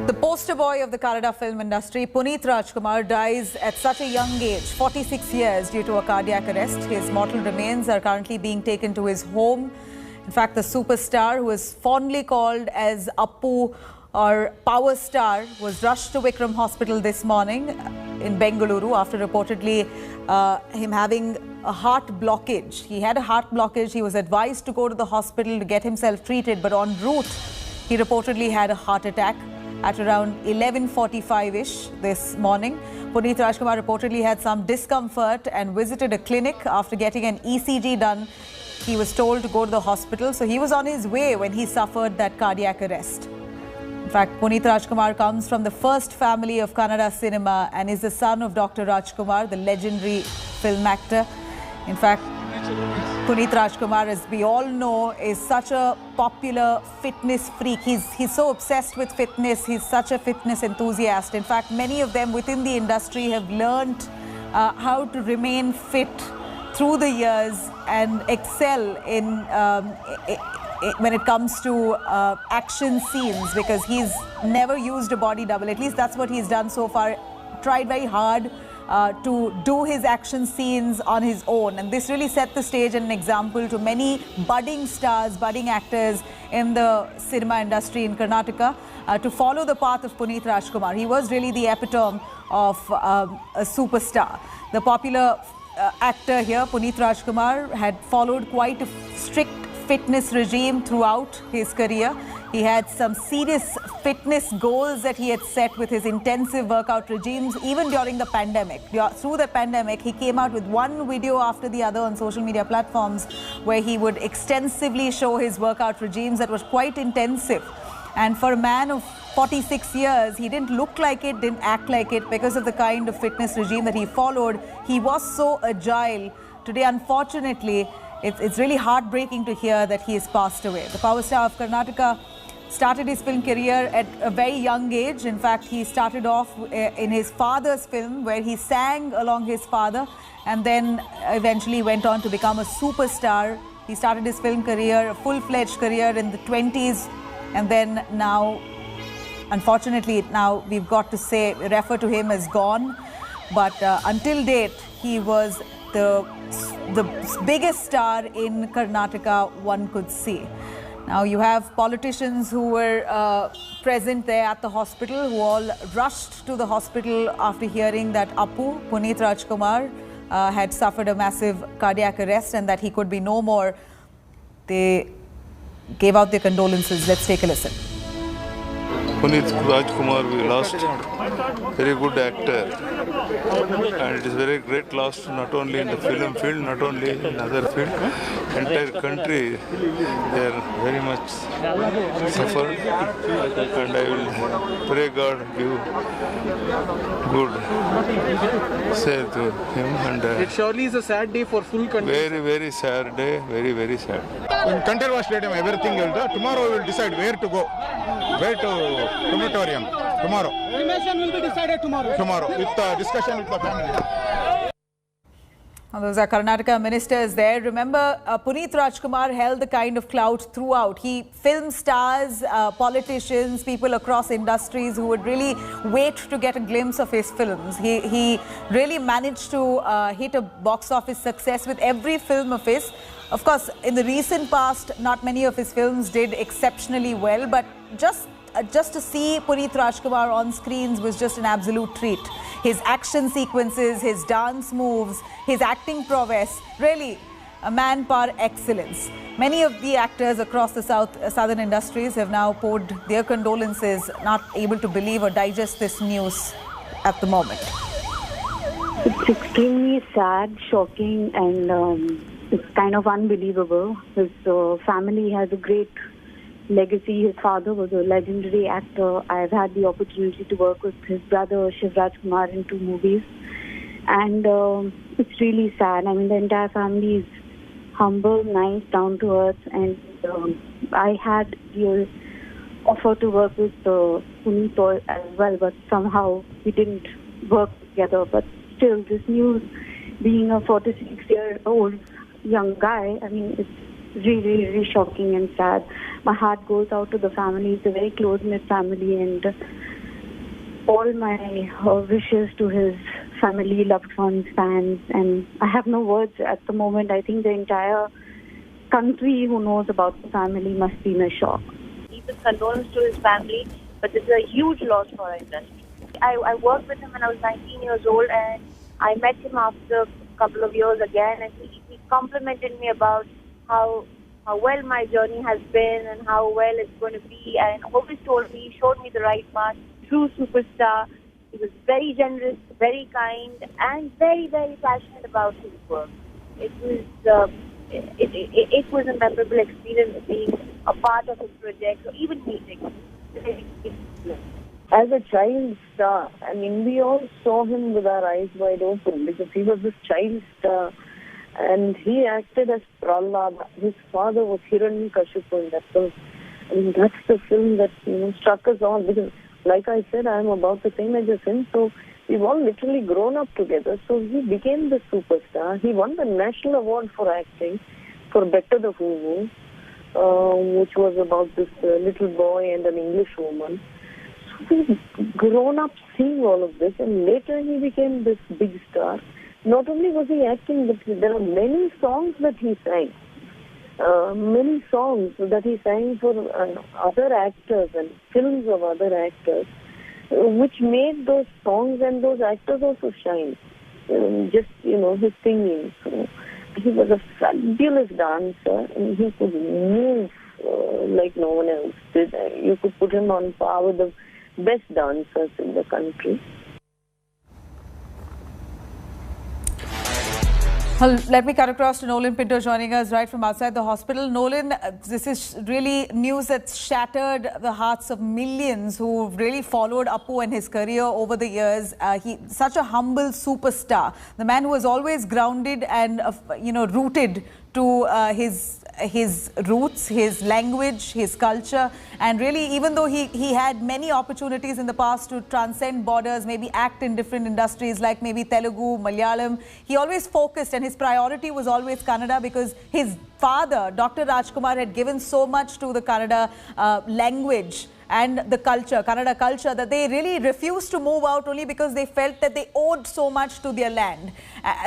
The poster boy of the Kannada film industry, Puneet Rajkumar, dies at such a young age, 46 years, due to a cardiac arrest. His mortal remains are currently being taken to his home. In fact, the superstar, who is fondly called as Appu or Power Star, was rushed to Vikram Hospital this morning in Bengaluru after reportedly him having a heart blockage. He had a heart blockage. He was advised to go to the hospital to get himself treated, but en route, he reportedly had a heart attack. At around 11:45-ish this morning, Puneet Rajkumar reportedly had some discomfort and visited a clinic. After getting an ECG done, he was told to go to the hospital. So he was on his way when he suffered that cardiac arrest. In fact, Puneet Rajkumar comes from the first family of Kannada cinema and is the son of Dr. Rajkumar, the legendary film actor. In fact, Puneet Rajkumar, as we all know, is such a popular fitness freak. He's so obsessed with fitness. He's such a fitness enthusiast. In fact, many of them within the industry have learned how to remain fit through the years and excel in when it comes to action scenes, because he's never used a body double. At least that's what he's done so far. Tried very hard to do his action scenes on his own, and this really set the stage and an example to many budding stars, budding actors in the cinema industry in Karnataka to follow the path of Puneet Rajkumar. He was really the epitome of a superstar. The popular actor here, Puneet Rajkumar, had followed quite a strict fitness regime throughout his career. He had some serious fitness goals that he had set with his intensive workout regimes, even during the pandemic. Through the pandemic, he came out with one video after the other on social media platforms where he would extensively show his workout regimes that was quite intensive. And for a man of 46 years, he didn't look like it, didn't act like it because of the kind of fitness regime that he followed. He was so agile. Today, unfortunately, it's really heartbreaking to hear that he has passed away. The power star of Karnataka started his film career at a very young age. In fact, he started off in his father's film where he sang along his father, and then eventually went on to become a superstar. He started his film career, a full-fledged career in the 20s, and then now, unfortunately, now we've got to say, refer to him as gone. But until date, he was the biggest star in Karnataka one could see. Now you have politicians who were present there at the hospital, who all rushed to the hospital after hearing that Appu, Puneet Rajkumar, had suffered a massive cardiac arrest and that he could be no more. They gave out their condolences. Let's take a listen. Puneet Rajkumar, we lost very good actor, and it is very great loss not only in the film field, not only in other field, entire country they are very much suffered, and I will pray God give good say to him. And it surely is a sad day for full country. Very, very sad day, very, very sad. In Kanterva Stadium, everything will do. Tomorrow we will decide where to go, where to crematorium. Tomorrow. Cremation will be decided tomorrow. Tomorrow, with discussion with the family. Well, those are Karnataka ministers there. Remember, Puneet Rajkumar held the kind of clout throughout. He film stars, politicians, people across industries who would really wait to get a glimpse of his films. He really managed to hit a box office success with every film of his. Of course, in the recent past, not many of his films did exceptionally well, but just to see Puneet Rajkumar on screens was just an absolute treat. His action sequences, his dance moves, his acting prowess, really a man par excellence. Many of the actors across the southern industries have now poured their condolences, not able to believe or digest this news at the moment. It's extremely sad, shocking, and it's kind of unbelievable. His family has a great legacy. His father was a legendary actor. I've had the opportunity to work with his brother Shiv Rajkumar in 2 movies, and it's really sad. I mean, the entire family is humble, nice, down to earth, and I had the offer to work with Puneet as well, but somehow we didn't work together. But still, this news, being a 46-year-old young guy, I mean, it's really, really shocking and sad. My heart goes out to the family. It's a very close-knit family, and all my wishes to his family, loved ones, fans, and I have no words at the moment. I think the entire country who knows about the family must be in a shock. Deepest condolences to his family, but this is a huge loss for our industry. I worked with him when I was 19 years old, and I met him after a couple of years again, and he complimented me about how well my journey has been and how well it's going to be, and always told me, he showed me the right path, true superstar. He was very generous, very kind, and very, very passionate about his work. It was a memorable experience being a part of his project, or even meeting him. As a child star, I mean, we all saw him with our eyes wide open because he was this child star, and he acted as Prahlad. His father was Hiranyakashipu in that film. I mean, that's the film that struck us all because, like I said, I'm about the same age as him, so we've all literally grown up together. So he became the superstar. He won the National Award for acting for Better the Who, which was about this little boy and an English woman. So we've grown up seeing all of this, and later he became this big star. Not only was he acting, but there are many songs that he sang. Many songs that he sang for other actors and films of other actors, which made those songs and those actors also shine. His singing. So he was a fabulous dancer, and he could move like no one else did. You could put him on par with the best dancers in the country. Well, let me cut across to Nolan Pinto joining us right from outside the hospital. Nolan, this is really news that's shattered the hearts of millions who've really followed Appu and his career over the years. He's such a humble superstar. The man who was always grounded and, rooted to his roots, his language, his culture, and really, even though he had many opportunities in the past to transcend borders, maybe act in different industries like maybe Telugu, Malayalam, he always focused, and his priority was always Kannada because his father, Dr. Rajkumar, had given so much to the Kannada language and the culture, Kannada culture, that they really refused to move out only because they felt that they owed so much to their land.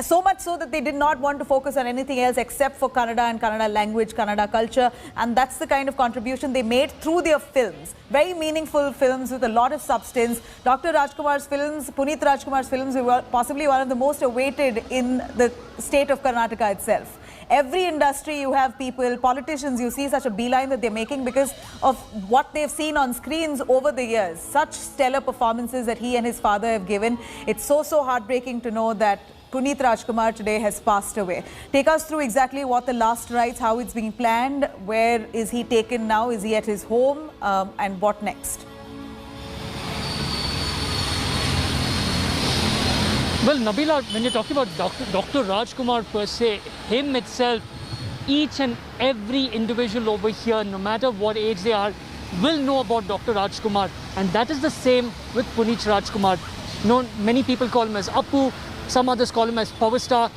So much so that they did not want to focus on anything else except for Kannada and Kannada language, Kannada culture. And that's the kind of contribution they made through their films. Very meaningful films with a lot of substance. Dr. Rajkumar's films, Puneeth Rajkumar's films were possibly one of the most awaited in the state of Karnataka itself. Every industry you have people, politicians, you see such a beeline that they're making because of what they've seen on screens over the years. Such stellar performances that he and his father have given. It's so heartbreaking to know that Puneeth Rajkumar today has passed away. Take us through exactly what the last rites, how it's being planned, where is he taken now, is he at his home, and what next? Well, Nabila, when you're talking about Dr. Rajkumar per se, him itself, each and every individual over here, no matter what age they are, will know about Dr. Rajkumar. And that is the same with Puneeth Rajkumar. Many people call him as Appu, some others call him as Power Star.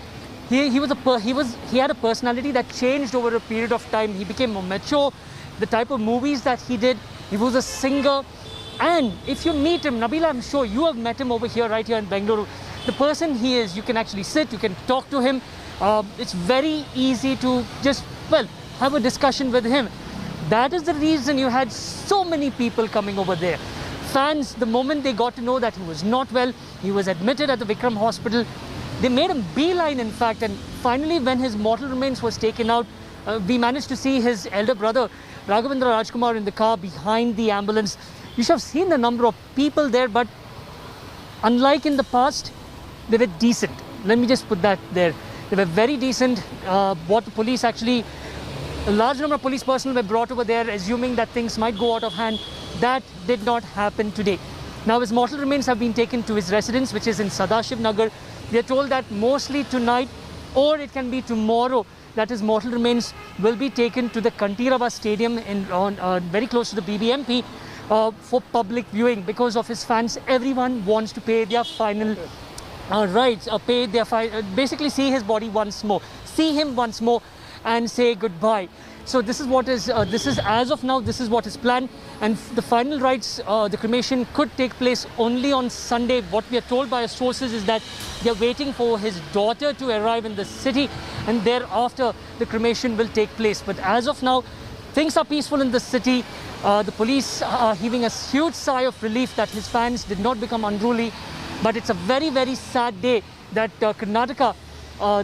He had a personality that changed over a period of time. He became more mature. The type of movies that he did, he was a singer. And if you meet him, Nabila, I'm sure you have met him over here, right here in Bengaluru. The person he is, you can actually sit, you can talk to him. It's very easy to just, have a discussion with him. That is the reason you had so many people coming over there. Fans, the moment they got to know that he was not well, he was admitted at the Vikram Hospital, they made him beeline, in fact. And finally, when his mortal remains was taken out, we managed to see his elder brother, Raghavendra Rajkumar, in the car behind the ambulance. You should have seen the number of people there, but unlike in the past, they were decent. Let me just put that there. They were very decent. What the police actually, a large number of police personnel were brought over there, assuming that things might go out of hand. That did not happen today. Now his mortal remains have been taken to his residence, which is in Sadashiv Nagar. We are told that mostly tonight, or it can be tomorrow, that his mortal remains will be taken to the Kantirava Stadium very close to the BBMP for public viewing. Because of his fans, everyone wants to pay their final rights, basically see his body once more, see him once more. and say goodbye. So this is what is, this is as of now, this is what is planned. And the final rites, the cremation could take place only on Sunday. What we are told by our sources is that they are waiting for his daughter to arrive in the city, and thereafter the cremation will take place. But as of now, things are peaceful in the city. The police are heaving a huge sigh of relief that his fans did not become unruly. But it's a very, very sad day that Karnataka,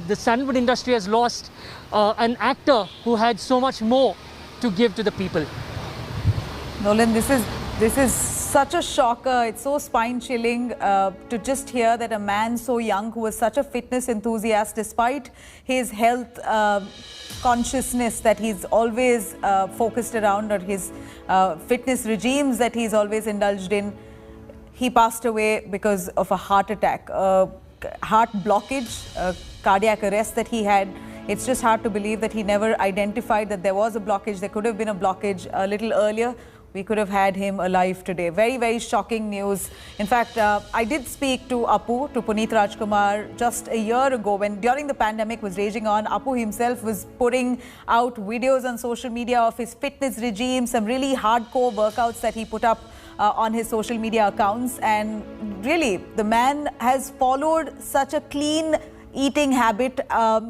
the sandalwood industry has lost an actor who had so much more to give to the people. Nolan, this is such a shocker. It's so spine-chilling to just hear that a man so young who was such a fitness enthusiast, despite his health consciousness that he's always focused around, or his fitness regimes that he's always indulged in, he passed away because of a heart attack, heart blockage, cardiac arrest that he had. It's just hard to believe that he never identified that there was a blockage. There could have been a blockage a little earlier. We could have had him alive today. Very, very shocking news. In fact, I did speak to Apu, to Puneeth Rajkumar, just a year ago when during the pandemic was raging on. Apu himself was putting out videos on social media of his fitness regime, some really hardcore workouts that he put up on his social media accounts. And really, the man has followed such a clean eating habit.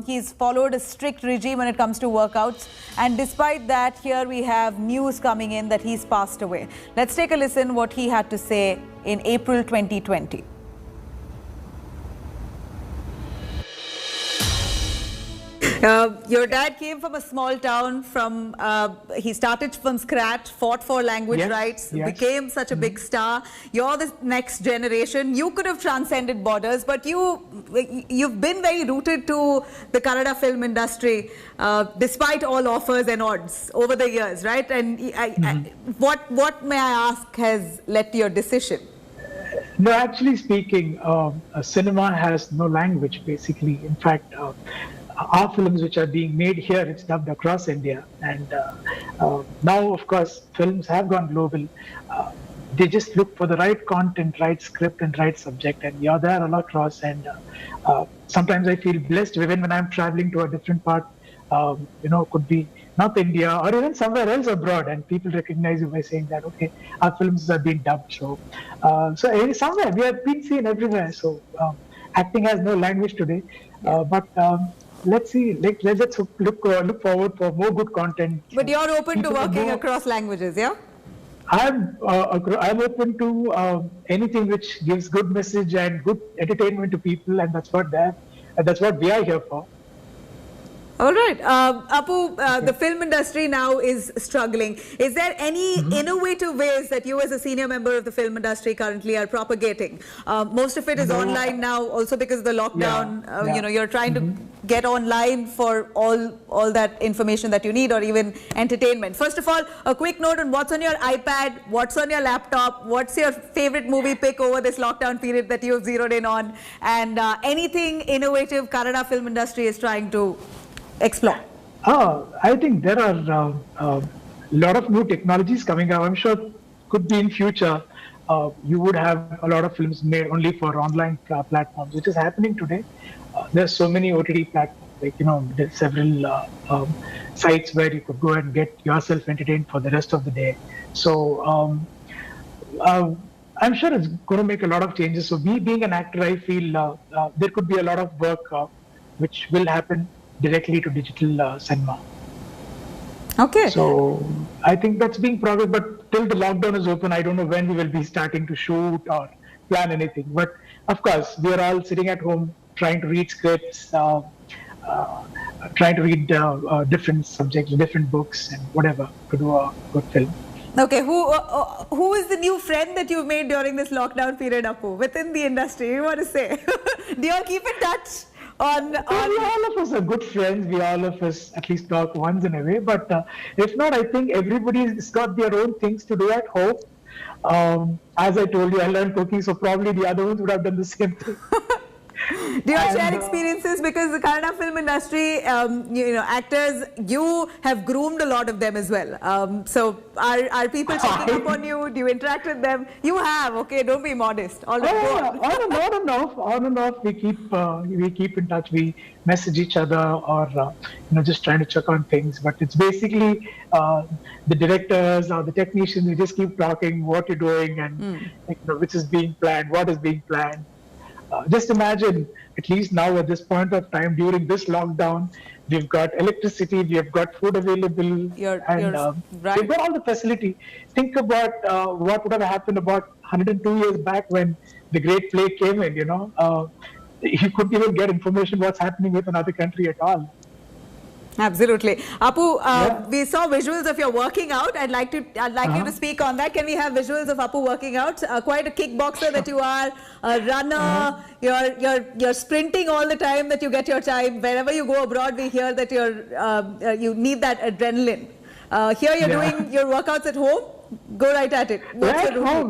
He's followed a strict regime when it comes to workouts. And despite that, here we have news coming in that he's passed away. Let's take a listen what he had to say in April 2020. Your dad came from a small town. He started from scratch, fought for language rights, became such a big star. You're the next generation. You could have transcended borders, but you've been very rooted to the Kannada film industry, despite all offers and odds over the years, right? And what may I ask has led to your decision? No, actually speaking, cinema has no language, basically. In fact, our films which are being made here, it's dubbed across India. And now, of course, films have gone global. They just look for the right content, right script, and right subject. And you're there all across. And sometimes I feel blessed even when I'm traveling to a different part, could be North India or even somewhere else abroad. And people recognize you by saying that, okay, our films are being dubbed. So somewhere we have been seen everywhere. So acting has no language today. But let's see. Let's look forward for more good content. But you're open to working across languages, yeah? I'm open to anything which gives good message and good entertainment to people, and that's what we are here for. All right. Apu, the film industry now is struggling. Is there any innovative ways that you as a senior member of the film industry currently are propagating? Most of it is online now, also because of the lockdown. You're trying to get online for all that information that you need, or even entertainment. First of all, a quick note on what's on your iPad, what's on your laptop, what's your favorite movie pick over this lockdown period that you have zeroed in on, and anything innovative Kannada film industry is trying to explore. I think there are a lot of new technologies coming out. I'm sure could be in future. You would have a lot of films made only for online platforms, which is happening today. There's so many OTT platforms, there's several sites where you could go and get yourself entertained for the rest of the day. So I'm sure it's going to make a lot of changes. So me being an actor, I feel there could be a lot of work which will happen directly to digital cinema. Okay. So I think that's being progress, but till the lockdown is open, I don't know when we will be starting to shoot or plan anything. But of course, we are all sitting at home trying to read scripts, trying to read different subjects, different books, and whatever to do a good film. Okay, who is the new friend that you've made during this lockdown period, Apu, within the industry? You want to say? Do you all keep in touch? All of us are good friends. We all of us at least talk once in a way. But if not, I think everybody's got their own things to do at home. As I told you, I learned cooking, so probably the other ones would have done the same thing. Do you share experiences? Because the Kannada film industry, actors, you have groomed a lot of them as well. So are people checking up on you? Do you interact with them? You have, okay? Don't be modest. All right, go on. On and off, we keep in touch. We message each other, or just trying to check on things. But it's basically the directors or the technicians. We just keep talking what you're doing and which is being planned, what is being planned. Just imagine, at least now at this point of time during this lockdown, we've got electricity, we have got food available, and we've got all the facility. Think about what would have happened about 102 years back when the Great Plague came in. You couldn't even get information what's happening with another country at all. Absolutely. Apu, we saw visuals of your working out. I'd like you to speak on that. Can we have visuals of Apu working out? Quite a kickboxer that you are, a runner. You're sprinting all the time that you get your time. Wherever you go abroad, we hear that you need that adrenaline. Here you're doing your workouts at home. Go right at it.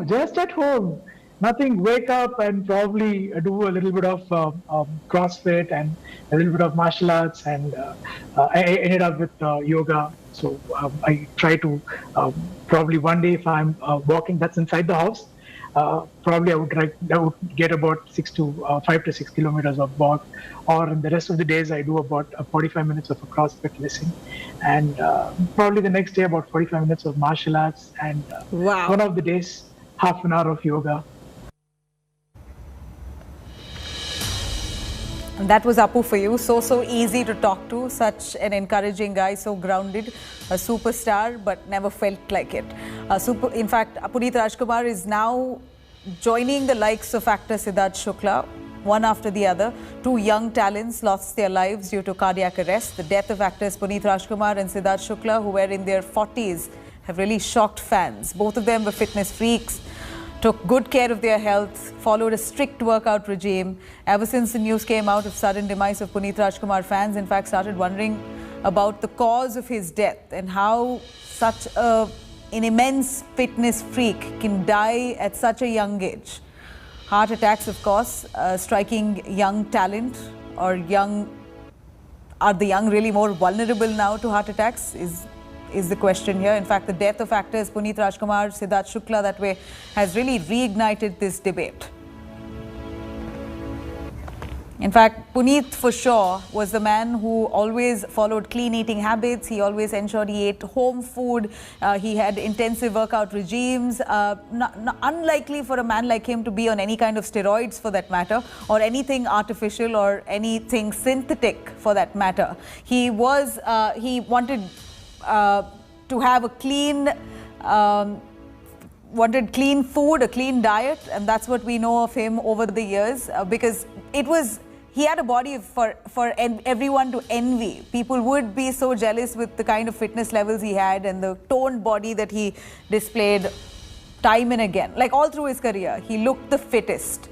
Just at home. Nothing, wake up and probably do a little bit of CrossFit and a little bit of martial arts, and I ended up with yoga. So I try to probably one day, if I'm walking, that's inside the house, probably I would get about 5 to 6 kilometers of walk, or in the rest of the days I do about 45 minutes of a CrossFit lesson, and probably the next day about 45 minutes of martial arts, and one of the days half an hour of yoga. And that was Apu for you. So easy to talk to. Such an encouraging guy, so grounded, a superstar, but never felt like it. In fact, Puneeth Rajkumar is now joining the likes of actor Siddharth Shukla, one after the other. Two young talents lost their lives due to cardiac arrest. The death of actors Puneeth Rajkumar and Siddharth Shukla, who were in their 40s, have really shocked fans. Both of them were fitness freaks, took good care of their health, followed a strict workout regime. Ever since the news came out of sudden demise of Puneeth Rajkumar, fans in fact started wondering about the cause of his death and how such an immense fitness freak can die at such a young age. Heart attacks, of course, striking young talent, or are the young really more vulnerable now to heart attacks is the question here. In fact, the death of actors Puneeth Rajkumar, Siddharth Shukla that way has really reignited this debate. In fact, Puneeth for sure was the man who always followed clean eating habits. He always ensured he ate home food. He had intensive workout regimes. Unlikely for a man like him to be on any kind of steroids for that matter, or anything artificial or anything synthetic for that matter. He wanted to have a wanted clean food, a clean diet, and that's what we know of him over the years, because he had a body for everyone to envy. People would be so jealous with the kind of fitness levels he had and the toned body that he displayed time and again. Like all through his career, he looked the fittest.